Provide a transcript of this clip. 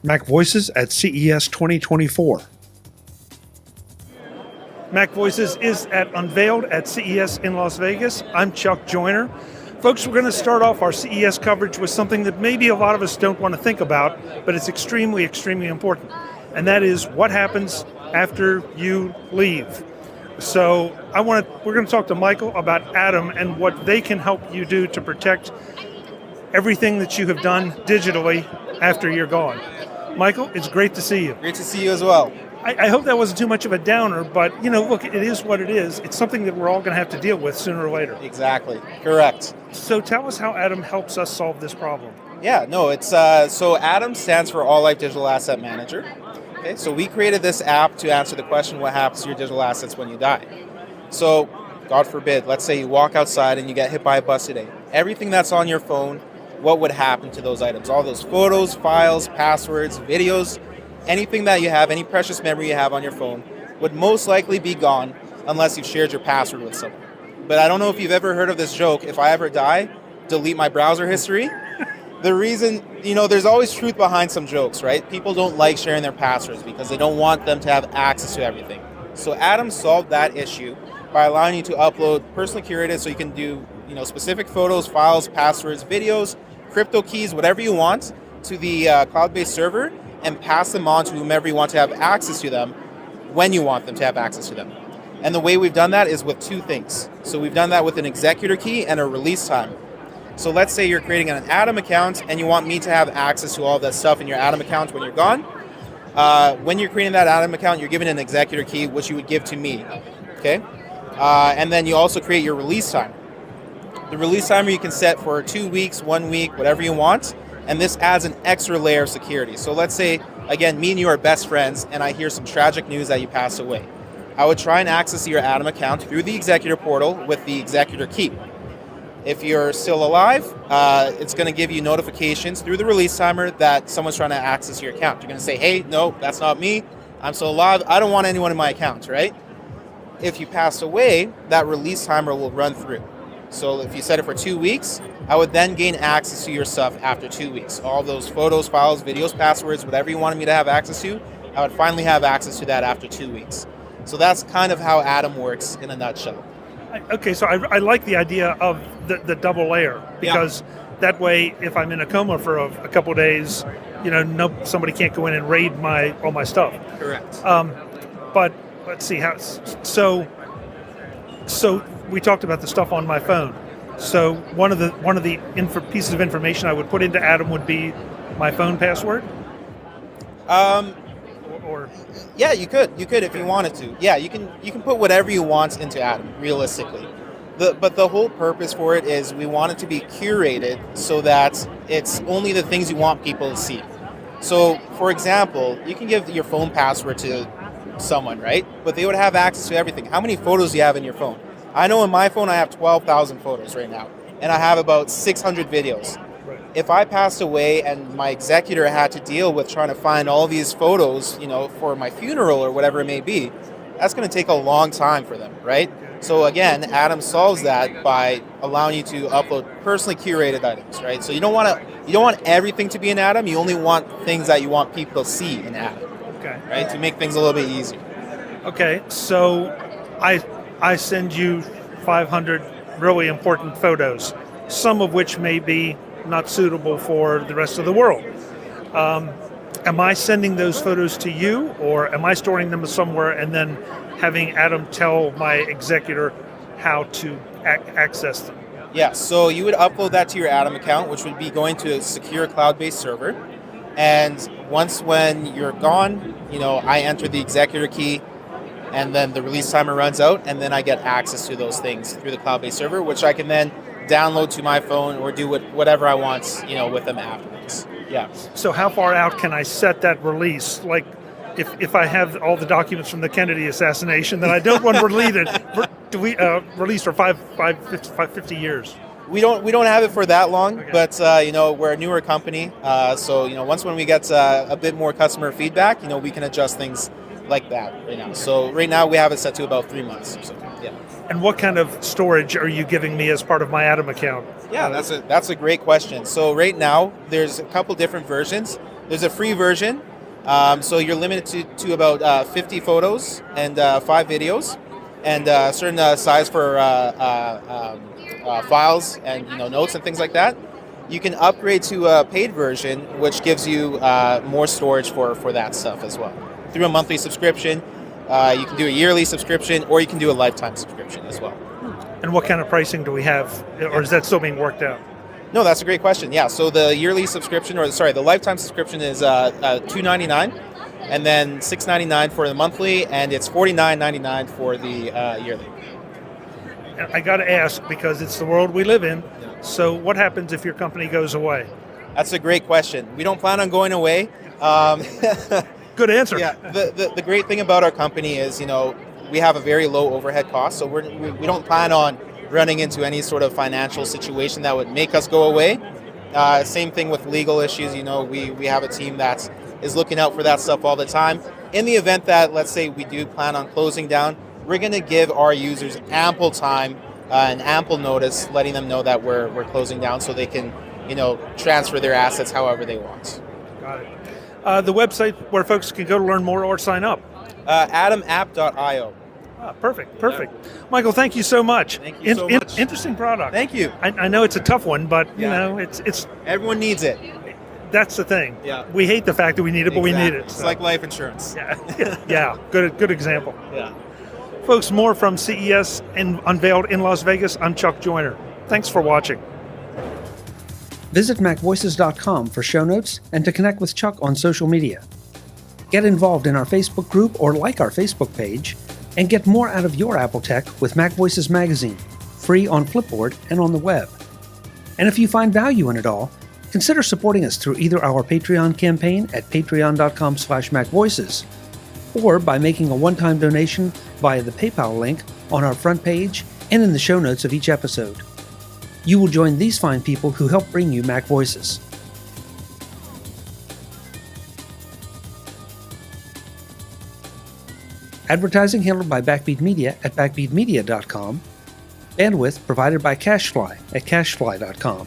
MacVoices at CES 2024. MacVoices is at Unveiled at CES in Las Vegas. I'm Chuck Joyner. Folks, we're going to start off our CES coverage with something that maybe a lot of us don't want to think about, but it's extremely, extremely important. And that is what happens after you leave. So we're going to talk to Michael about Atom and what they can help you do to protect everything that you have done digitally after you're gone. Michael, it's great to see you. Great to see you as well. I hope that wasn't too much of a downer, but look, it is what it is. It's something that we're all going to have to deal with sooner or later. Exactly. Correct. So tell us how Atom helps us solve this problem. Yeah, no, it's so Atom stands for All Life Digital Asset Manager. Okay, so we created this app to answer the question, what happens to your digital assets when you die? So, God forbid, let's say you walk outside and you get hit by a bus today. Everything that's on your phone, what would happen to those items? All those photos, files, passwords, videos, anything that you have, any precious memory you have on your phone would most likely be gone unless you've shared your password with someone. But I don't know if you've ever heard of this joke, if I ever die, delete my browser history. The reason, there's always truth behind some jokes, right? People don't like sharing their passwords because they don't want them to have access to everything. So Atom solved that issue by allowing you to upload personally curated, so you can do specific photos, files, passwords, videos, crypto keys, whatever you want, to the cloud-based server and pass them on to whomever you want to have access to them when you want them to have access to them. And the way we've done that is with two things. So we've done that with an executor key and a release time. So let's say you're creating an Atom account and you want me to have access to all that stuff in your Atom account when you're gone. When you're creating that Atom account, you're given an executor key, which you would give to me. Okay? And then you also create your release time. The release timer you can set for 2 weeks, 1 week, whatever you want. And this adds an extra layer of security. So let's say, again, me and you are best friends and I hear some tragic news that you passed away. I would try and access your Atom account through the executor portal with the executor key. If you're still alive, it's going to give you notifications through the release timer that someone's trying to access your account. You're going to say, hey, no, that's not me. I'm still alive. I don't want anyone in my account, right? If you pass away, that release timer will run through. So if you set it for 2 weeks, I would then gain access to your stuff after 2 weeks. All those photos, files, videos, passwords, whatever you wanted me to have access to, I would finally have access to that after 2 weeks. So that's kind of how Atom works in a nutshell. Okay, so I like the idea of the double layer, because that way, if I'm in a coma for a couple of days, somebody can't go in and raid all my stuff. Correct. But let's see how. So we talked about the stuff on my phone. So one of the pieces of information I would put into Atom would be my phone password. Yeah, you could if you wanted to. Yeah, you can put whatever you want into Atom, realistically. But the whole purpose for it is we want it to be curated so that it's only the things you want people to see. So, for example, you can give your phone password to someone, right? But they would have access to everything. How many photos do you have in your phone? I know in my phone I have 12,000 photos right now, and I have about 600 videos. Right. If I passed away and my executor had to deal with trying to find all these photos, for my funeral or whatever it may be, that's going to take a long time for them, right? So again, Atom solves that by allowing you to upload personally curated items, right? So you don't want everything to be in Atom. You only want things that you want people to see in Atom, okay, right? To make things a little bit easier. Okay, so I send you 500 really important photos, some of which may be not suitable for the rest of the world. Am I sending those photos to you, or am I storing them somewhere and then having Atom tell my executor how to access them? Yeah, so you would upload that to your Atom account, which would be going to a secure cloud-based server. And when you're gone, I enter the executor key, and then the release timer runs out, and then I get access to those things through the cloud-based server, which I can then download to my phone or do whatever I want, with them afterwards. Yeah. So how far out can I set that release? Like, if I have all the documents from the Kennedy assassination that I don't want released for 50 years? We don't have it for that long, okay. But we're a newer company, so once when we get a bit more customer feedback, we can adjust things like that right now. So right now we have it set to about 3 months. So yeah. And what kind of storage are you giving me as part of my Atom account? Yeah, that's a great question. So right now there's a couple different versions. There's a free version, so you're limited to about 50 photos and 5 videos, and a certain size for files and notes and things like that. You can upgrade to a paid version, which gives you more storage for that stuff as well. Through a monthly subscription, you can do a yearly subscription, or you can do a lifetime subscription as well. And what kind of pricing do we have, or is that still being worked out? No, that's a great question. Yeah, so the yearly subscription, the lifetime subscription is $2.99, and then $6.99 for the monthly, and it's $49.99 for the yearly. And I got to ask, because it's the world we live in. So, what happens if your company goes away? That's a great question. We don't plan on going away. Good answer. Yeah, the great thing about our company is, we have a very low overhead cost, so we don't plan on running into any sort of financial situation that would make us go away. Same thing with legal issues. We have a team that is looking out for that stuff all the time. In the event that, let's say, we do plan on closing down, we're going to give our users ample time and ample notice, letting them know that we're closing down, so they can, transfer their assets however they want. Got it. The website where folks can go to learn more or sign up. AdamApp.io. Perfect. Michael, thank you so much. Thank you so much. Interesting product. Thank you. I know it's a tough one, but it's everyone needs it. That's the thing. Yeah. We hate the fact that we need it, but we need it. It's like life insurance. Yeah. Good example. Yeah. Folks, more from CES Unveiled in Las Vegas. I'm Chuck Joyner. Thanks for watching. Visit MacVoices.com for show notes and to connect with Chuck on social media. Get involved in our Facebook group or like our Facebook page, and get more out of your Apple tech with MacVoices Magazine, free on Flipboard and on the web. And if you find value in it all, consider supporting us through either our Patreon campaign at patreon.com/MacVoices, or by making a one-time donation via the PayPal link on our front page and in the show notes of each episode. You will join these fine people who help bring you MacVoices. Advertising handled by Backbeat Media at backbeatmedia.com. Bandwidth provided by CacheFly at cachefly.com.